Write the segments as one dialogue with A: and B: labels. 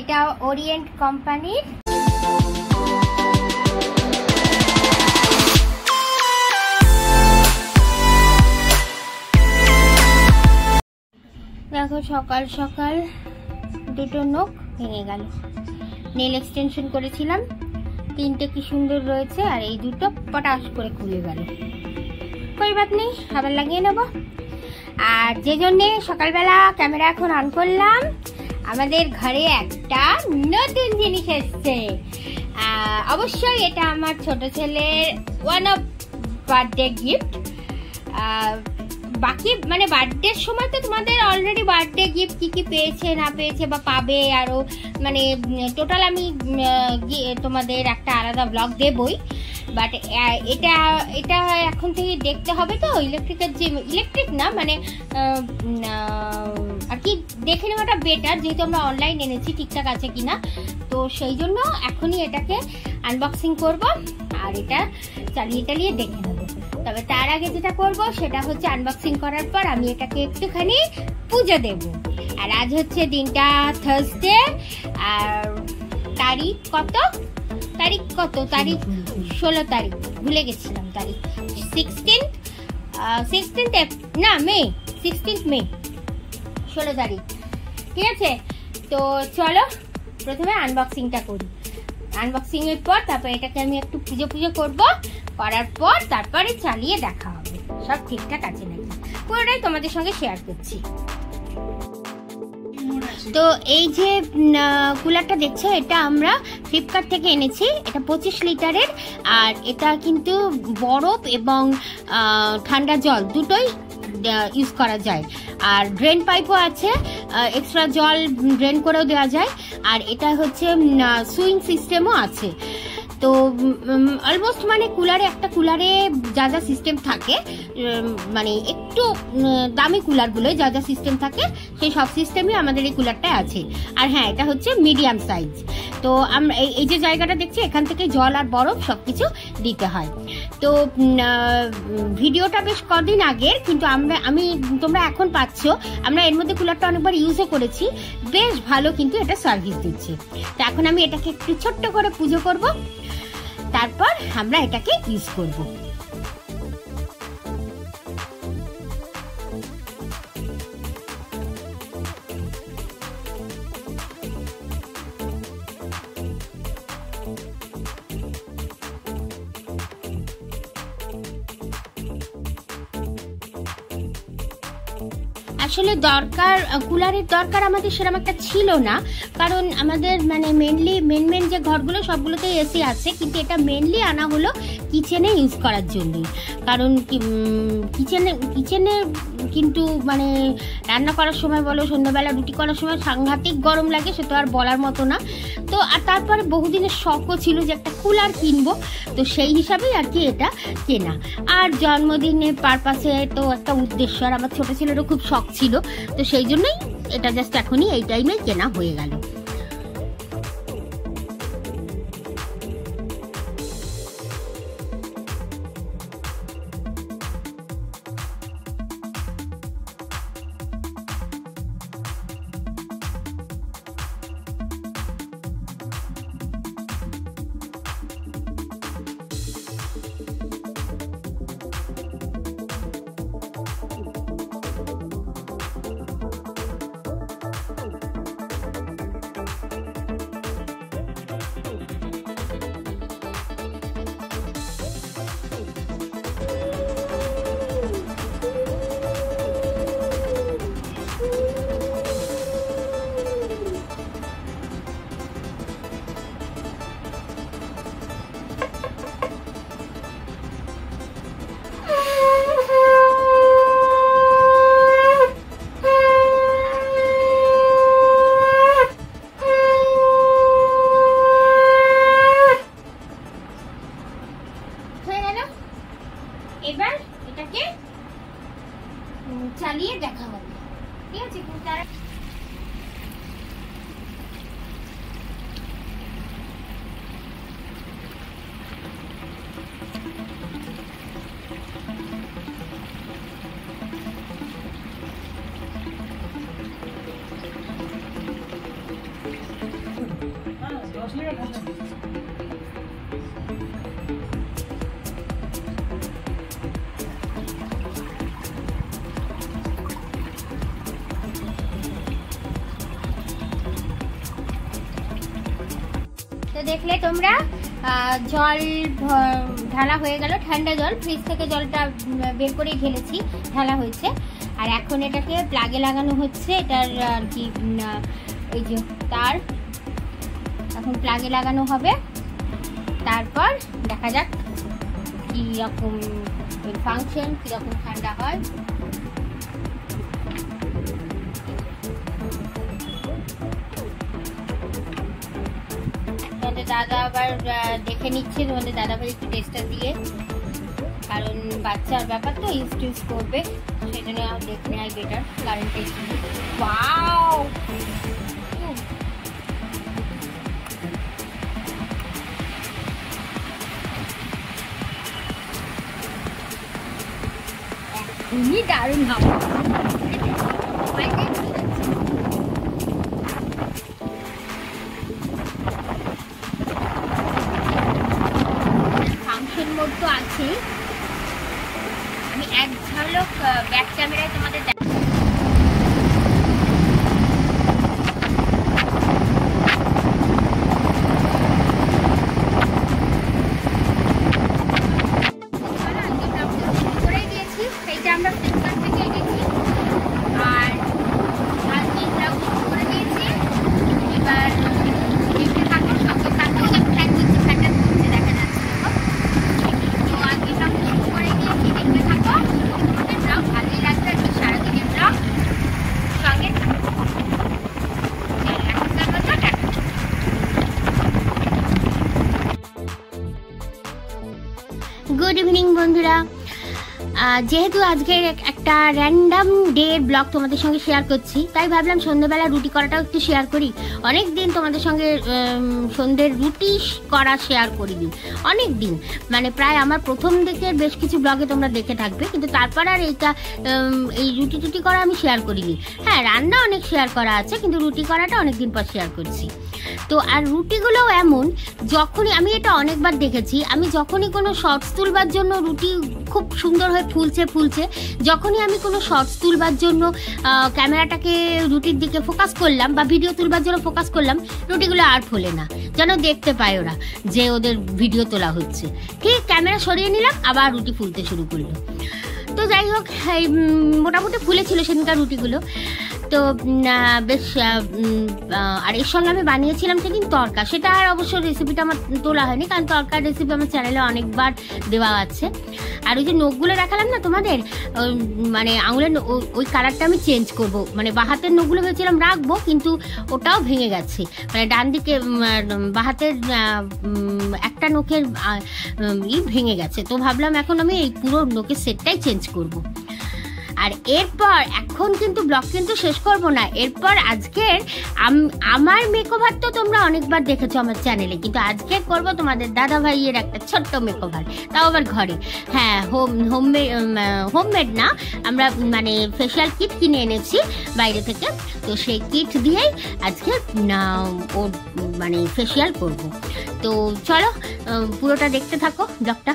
A: এটা ওরিয়েন্ট কোম্পানির। দেখো সকাল সকাল দুটো নখ ভেঙে গেল। নেল এক্সটেনশন করেছিলাম, তিনটে কি সুন্দর রয়েছে, আর এই দুটো পটাশ করে খুলে গেল। কই বাত নেই, আবার লাগিয়ে নেব। আর যে জন্যে সকালবেলা ক্যামেরা এখন অন করলাম, আমাদের ঘরে একটা নতুন জিনিস এসছে। অবশ্যই এটা আমার ছোট ছেলের ওয়ান অফ বার্থডে গিফট। বাকি মানে বার্থডের সময় তো তোমাদের অলরেডি বার্থডে গিফট কি কি পেয়েছে না পেয়েছে বা পাবে আরো, মানে টোটাল আমি তোমাদের একটা আলাদা ব্লগ দেবই। বাট এটা এটা এখন থেকে দেখতে হবে তো, ইলেকট্রিকের যে ইলেকট্রিক না মানে আর কি দেখে নেওয়াটা বেটার, যেহেতু আমরা অনলাইন এনেছি ঠিকঠাক আছে কিনা। তো সেই জন্য এখনই এটাকে আনবক্সিং করব আর এটা চালিয়ে টালিয়ে দেখে নেব। তবে তার আগে যেটা করব সেটা হচ্ছে আনবক্সিং করার পর আমি এটাকে একটুখানি পুজো দেব। আর আজ হচ্ছে দিনটা থার্সডে, আর তারিখ কত 16 তারিখ, ভুলে গেছিলাম তারিখ। 16th না মে, 16th মে, 16 তারিখ। ঠিক আছে, তো চলো প্রথমে আনবক্সিংটা করি। আনবক্সিং এর পর তারপর এটাকে আমি একটু পুজো করব, করার পর তারপরে চালিয়ে দেখা হবে সব ঠিকঠাক আছে নাকি, পুরোটাই তোমাদের সঙ্গে শেয়ার করছি। তো এই যে কুলারটা দেখছো, এটা আমরা ফ্লিপকার্ট থেকে এনেছি। এটা 25 লিটারের, আর এটা কিন্তু বরফ এবং ঠান্ডা জল দুটোই ইউজ করা যায়। আর ড্রেন পাইপও আছে, এক্সট্রা জল ড্রেন করেও দেওয়া যায়। আর এটা হচ্ছে সুইং সিস্টেমও আছে। তো অলমোস্ট মানে একটা কুলারে যা যা সিস্টেম থাকে, মানে একটু দামি কুলারগুলো যা যা সিস্টেম থাকে সেই সব সিস্টেমই আমাদের এই কুলারটায় আছে। আর হ্যাঁ, এটা হচ্ছে মিডিয়াম সাইজ। তো আমরা এই যে জায়গাটা দেখছি, এখান থেকে জল আর বরফ সবকিছু দিতে হয়। তো ভিডিওটা বেশ কদিন আগের, কিন্তু তোমরা এখন পাচ্ছ। আমরা এর মধ্যে কুলারটা অনেকবার ইউজও করেছি, বেশ ভালো কিন্তু এটা সার্ভিস দিচ্ছে। তো এখন আমি এটাকে একটু ছোট্ট করে পুজো করব, তারপর আমরা এটাকে ইউজ করব। আসলে কুলারের দরকার আমাদের সেরকম একটা ছিল না, কারণ আমাদের মানে মেন যে ঘরগুলো সবগুলোতে এসি আছে, কিন্তু এটা মেনলি আনা হলো কিচেনে ইউজ করার জন্য। কারণ কিচেনে কিন্তু মানে রান্না করার সময় বলো, সন্ধ্যাবেলা রুটি করার সময় সাংঘাতিক গরম লাগে, সে তো আর বলার মতো না। তো আর তারপরে বহুদিনের শখও ছিল যে একটা কুলার কিনবো, তো সেই হিসাবেই আর কি এটা কেনা। আর জন্মদিনের পারপাসে তো একটা উদ্দেশ্য, আর আমার ছোট ছেলেরও খুব শখ ছিল, তো সেই জন্যই এটা জাস্ট এখনই এই টাইমে কেনা হয়ে গেল। এবার এটাকে চালিয়ে দেখা হবে। ঠিক আছে, তারা দেখলে তোমরা জল ঢালা হয়ে গেল, ঠান্ডা জল, ফ্রিজ থেকে জলটা বের করে ঢেলেছি, ঢালা হয়েছে। আর এখন এটাকে প্লাগে লাগানো হচ্ছে, এটার আর কি এই যে তার এখন প্লাগে লাগানো হবে। তারপর দেখা যাক কীরকম ফাংশন, কীরকম ঠান্ডা হয়। তোমাদের দাদা আবার দেখে নিচ্ছে, তোমাদের দাদা ভাই একটু টেস্টটা দিয়ে, কারণ বাচ্চার ব্যাপার তো ইউজ করবে, সেই জন্য দেখে নেয় বেটার কারেন্ট টেস্ট। ওয়াও, এখনই দারুণ হবে। ফাংশন মোড তো আছেই, আমি এক ঝলক ব্যাক ক্যামেরায় তোমাদের করে দিয়েছি। সেইটা আমরা ফ্লিপকার্ট থেকে এনেছি আর করে দিয়েছি। এবার দেখতে থাকো, সঙ্গে থাকো, ফ্যান হচ্ছে, ফ্যানটা ঘুরছে দেখা যাচ্ছে। তো আজকে সব কিছু করে দিয়েছি, দেখতে থাকো। তোমাদের ব্লগ ভালোই লাগবে, আর সারাদিনের ব্লগ সঙ্গে থাকো। গুড ইভিনিং বন্ধুরা, যেহেতু আজকের একটা র্যান্ডাম ডে ব্লগ তোমাদের সঙ্গে শেয়ার করছি, তাই ভাবলাম সন্ধ্যেবেলা রুটি করাটাও একটু শেয়ার করি। অনেক দিন তোমাদের সঙ্গে সন্ধ্যের রুটি করা শেয়ার করিনি, অনেক দিন, মানে প্রায় আমার প্রথম দিকে বেশ কিছু ব্লগে তোমরা দেখে থাকবে, কিন্তু তারপর আর এই রুটি করা আমি শেয়ার করিনি। হ্যাঁ, রান্না অনেক শেয়ার করা আছে, কিন্তু রুটি করাটা অনেকদিন পর শেয়ার করছি। তো আর রুটিগুলোও এমন, যখনই আমি এটা অনেকবার দেখেছি, আমি যখনই কোনো শর্টস তুলবার জন্য রুটি খুব সুন্দর হয়ে ফুলছে, যখনই আমি কোনো শর্টস তুলবার জন্য ক্যামেরাটাকে রুটির দিকে ফোকাস করলাম বা ভিডিও তুলবার জন্য ফোকাস করলাম, রুটিগুলো আর ফোলে না, যেন দেখতে পায় ওরা যে ওদের ভিডিও তোলা হচ্ছে। ঠিক ক্যামেরা সরিয়ে নিলাম, আবার রুটি ফুলতে শুরু করলো। তো যাই হোক, মোটামুটি ফুলেছিল সেদিনকার রুটিগুলো। তো বেশ, আর এর সঙ্গে আমি বানিয়েছিলাম সেদিন তরকা, সেটা আর অবশ্য রেসিপিটা আমার তোলা হয়নি, কারণ তরকার রেসিপি আমার চ্যানেলে অনেকবার দেওয়া আছে। আর ওই যে নখগুলো দেখালাম না তোমাদের, মানে আঙুলের ওই কালারটা আমি চেঞ্জ করব, মানে বাহাতের নখগুলো ভেবেছিলাম রাখবো, কিন্তু ওটাও ভেঙে গেছে, মানে ডান দিকে বাহাতের একটা নখের ভেঙে গেছে। তো ভাবলাম এখন আমি এই পুরো নখের সেটটাই চেঞ্জ করব। আর এরপর এখন কিন্তু ব্লগ কিন্তু শেষ করব না, এরপর আজকের আমার মেকওভার তো তোমরা অনেকবার দেখেছো আমার চ্যানেলে, কিন্তু আজকে করব তোমাদের দাদা ভাইয়ের একটা ছোট্ট মেকওভার, তাও আবার ঘরে। হ্যাঁ, হোমমেড না, আমরা মানে ফেশিয়াল কিট কিনে এনেছি বাইরে থেকে, তো সেই কিট দিয়েই আজকে ওর মানে ফেশিয়াল করব। তো চলো পুরোটা দেখতে থাকো ব্লগটা।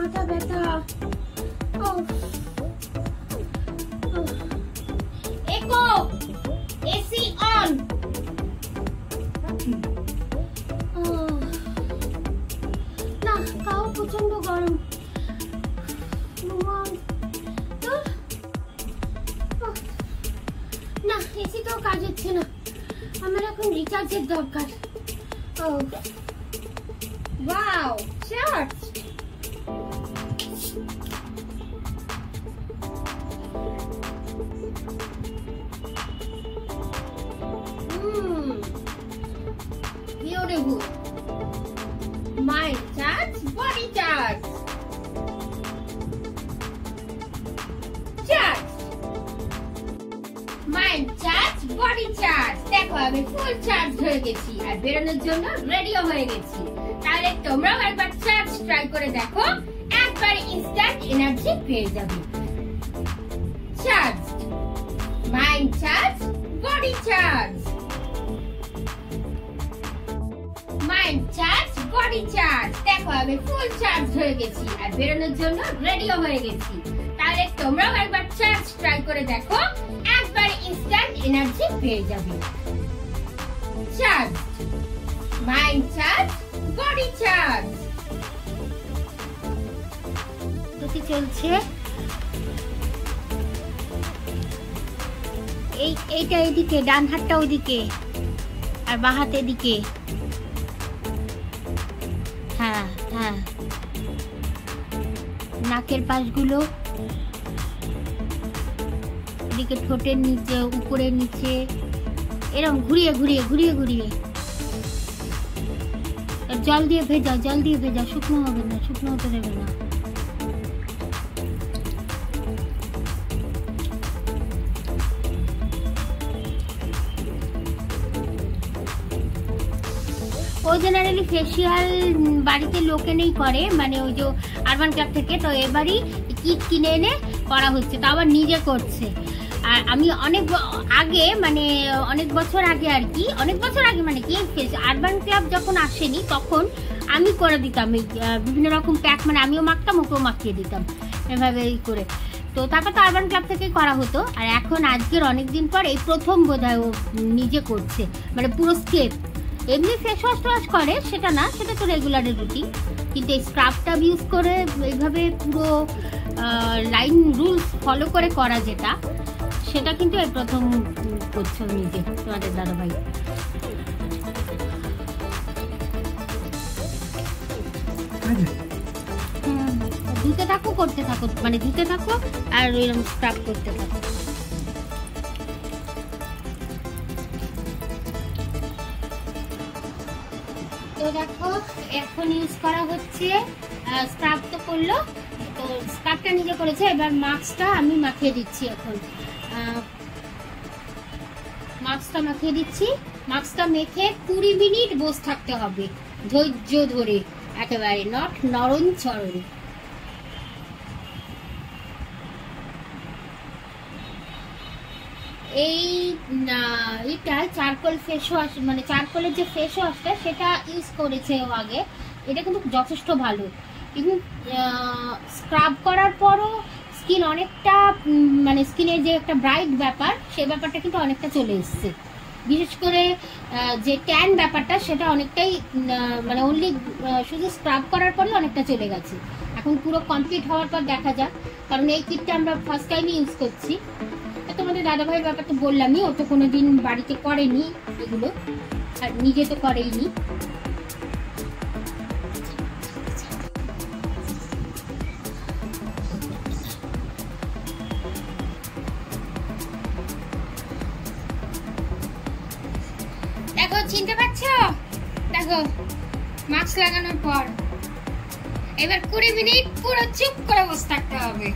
A: মাথা ব্যথা। একো এসি অন। না তাও প্রচন্ড গরম। না এসি তো কাজ হচ্ছে না, আমার এখন রিচার্জের দরকার। Wow charge. Beautiful. Mind charge, body charge. Charge. Mind charge, body charge. দেখো আমি ফুল চার্জ হয়ে গেছি আর বেরোনোর জন্য রেডিও হয়ে গেছি। তাহলে তোমরাও একবার চার্জ ট্রাই করে দেখো, একবার ইনস্ট্যান্ট এনার্জি পেয়ে যাবে। Charge, mind charge, body charge. Mind charge, body charge. দেখো আমি ফুল চার্জ হয়ে গেছি আর বেরোনোর জন্য রেডিও হয়ে গেছি। তাহলে তোমরাও একবার চার্জ ট্রাই করে দেখো, একবার ইনস্ট্যান্ট এনার্জি পেয়ে যাবে। Charge, mind charge, body charge. কি চলছে? এইটা এদিকে, ডান হাতটা ওইদিকে আর বাঁ হাত এদিকে। হ্যাঁ হ্যাঁ, নাকের পাশগুলো এদিকে, ঠোঁটের নিচে, উপরে নিচে, এরকম ঘুরিয়ে ঘুরিয়ে ঘুরিয়ে ঘুরিয়ে। জল দিয়ে ভেজাও, জল দিয়ে ভেজাও, শুকনো হবে না, শুকনো হতে দেবে না। ও জেনারেলি ফেসিয়াল বাড়িতে লোকে নেই করে, মানে ওই যে আরবান ক্লাব থেকে, তো এবারই কিট কিনে এনে করা হচ্ছে, তা আবার নিজে করছে। আর আমি অনেক আগে, মানে অনেক বছর আগে আর কি, অনেক বছর আগে মানে কি, আরবান ক্লাব যখন আসেনি তখন আমি করে দিতাম এই বিভিন্ন রকম প্যাক, মানে আমিও মাখতাম, ওকেও মাখিয়ে দিতাম এভাবে করে। তো তারপর তো আরবান ক্লাব থেকেই করা হতো। আর এখন আজকের অনেকদিন পর এই প্রথম বোধহয় ও নিজে করছে, মানে পুরো স্টেপ। এমনি ফেস ওয়াশ টোয়াশ করে সেটা না, সেটা তো রেগুলারের রুটিন, কিন্তু এই স্ক্রাবটা ইউজ করে এইভাবে পুরো লাইন রুলস ফলো করে করা যেটা, সেটা কিন্তু এই প্রথম করছো নিজে তোমাদের দাদা ভাই। ধুতে থাকো, করতে থাকো, মানে ধুতে থাকো আর এরকম স্ক্রাব করতে থাকো। তো দেখো এখন ইউজ করা হচ্ছে, স্ক্রাব তো করলো, তো স্ক্রাবটা নিজে করেছে, এবার মাস্কটা আমি মাখিয়ে দিচ্ছি। এখন মাস্কটা মাখিয়ে দিচ্ছি। মাস্কটা মেখে 20 মিনিট বসে থাকতে হবে ধৈর্য ধরে, একেবারে নট নরম চরণ। এইটা চারকোল ফেস ওয়াশ, মানে চারকোলের যে ফেস ওয়াশটা সেটা ইউজ করেছে ও আগে। এটা কিন্তু যথেষ্ট ভালো, কিন্তু স্ক্রাব করার পরও স্কিন অনেকটা, মানে স্কিনের যে একটা ব্রাইট ব্যাপার, সে ব্যাপারটা কিন্তু অনেকটা চলে এসছে। বিশেষ করে যে ট্যান ব্যাপারটা সেটা অনেকটাই, মানে অনলি শুধু স্ক্রাব করার পরে অনেকটা চলে গেছে। এখন পুরো কমপ্লিট হওয়ার পর দেখা যাক, কারণ এই কিটটা আমরা ফার্স্ট টাইমই ইউজ করছি। তোমাদের দাদাভাইয়ের ব্যাপার তো বললামই, ও তো কোনোদিন বাড়িতে করেনি এগুলো, আর নিজে তো করেইনি। দেখো চিনতে পারছো, দেখো মাস্ক লাগানোর পর এবার 20 মিনিট পুরো চুপ করে বসে থাকতে হবে।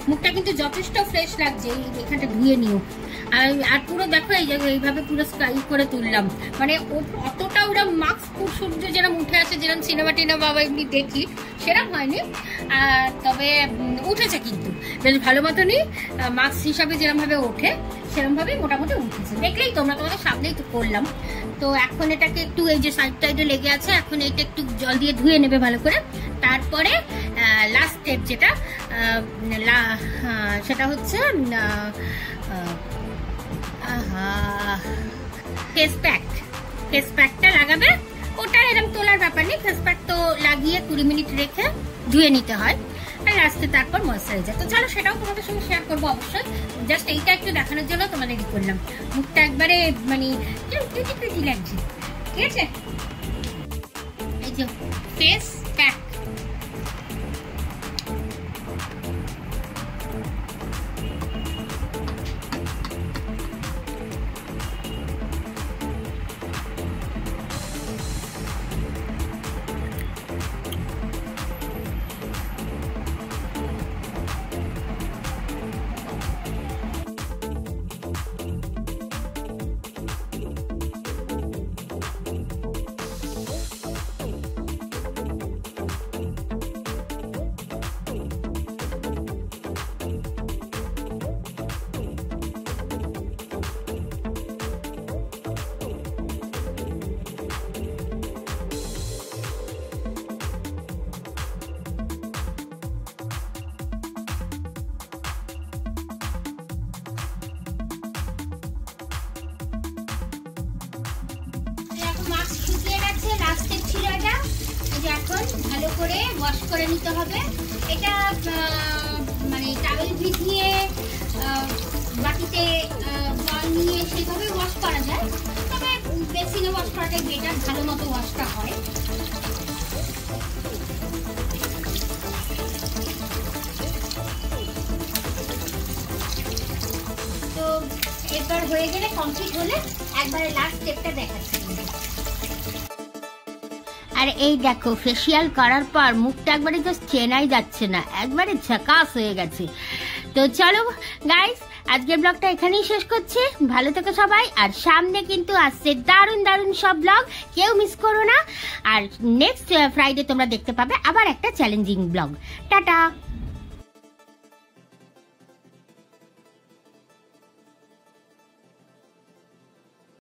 A: মুখটা কিন্তু যথেষ্ট ফ্রেশ লাগছে। এখানটা ধুয়ে নিও। আর পুরো দেখো এই জায়গায় এইভাবে পুরো স্কাই করে তুললাম, মানে অতটা ওরা মাস্ক সূর্য যেরকম উঠে আসে, যেরকম সিনেমা টিনা বাবা এমনি দেখি সেরকম হয়নি, তবে উঠেছে কিন্তু বেশ ভালো মতনই মাস্ক হিসাবে যেরকম ভাবে ওঠে সেরকম ভাবে মোটামুটি উঠেছে। দেখলেই তোমরা, তোমাদের সামনেই তো করলাম। তো এখন এটাকে একটু, এই যে সাইড টাইডে লেগে আছে, এখন এটা একটু জল দিয়ে ধুয়ে নেবে ভালো করে। তারপরে লাস্ট স্টেপ যেটা, সেটা হচ্ছে ফেস প্যাক। ফেস প্যাকটা লাগাবে, ওটা এরকম তোলার ব্যাপার নেই। ফেস প্যাক তো লাগিয়ে 20 মিনিট রেখে ধুয়ে নিতে হয়, আর লাস্টে তারপর ময়েশ্চারাইজার। তো চলো সেটাও তোমাদের সঙ্গে শেয়ার করবো অবশ্যই। জাস্ট এইটা একটু দেখানোর জন্য তোমাদের ই করলাম। মুখটা একবারে মানে প্রিটি লাগছে, ঠিক আছে? এই যে ফেস প্যাক। মাস্ক শুকিয়ে গেছে, লাস্ট স্টেপ ছিল এটা। এখন ভালো করে ওয়াশ করে নিতে হবে। এটা মানে টাওয়েল ভিজিয়ে বাটিতে জল নিয়ে সেভাবে ওয়াশ করা যায়, তবে বেসিনে ওয়াশ করাটাই বেটার, ভালো মতো ওয়াশটা হয়। তো এবার হয়ে গেলে, কমপ্লিট হলে একবারে লাস্ট স্টেপটা দেখাচ্ছি। আর এই দেখো, ফেসিয়াল করার পর মুখটা একবারে জাস্ট চেনাই যাচ্ছে না, একবারে ঝাকাস হয়ে গেছে। তো চলো গাইস, আজকের ব্লগটা এখানেই শেষ করছি। ভালো থেকো সবাই, আর সামনে কিন্তু আসছে দারুণ দারুণ সব ব্লগ, কেউ মিস করো না। আর নেক্সট ফ্রাইডে তোমরা দেখতে পাবে আবার একটা চ্যালেঞ্জিং ব্লগ। টাটা।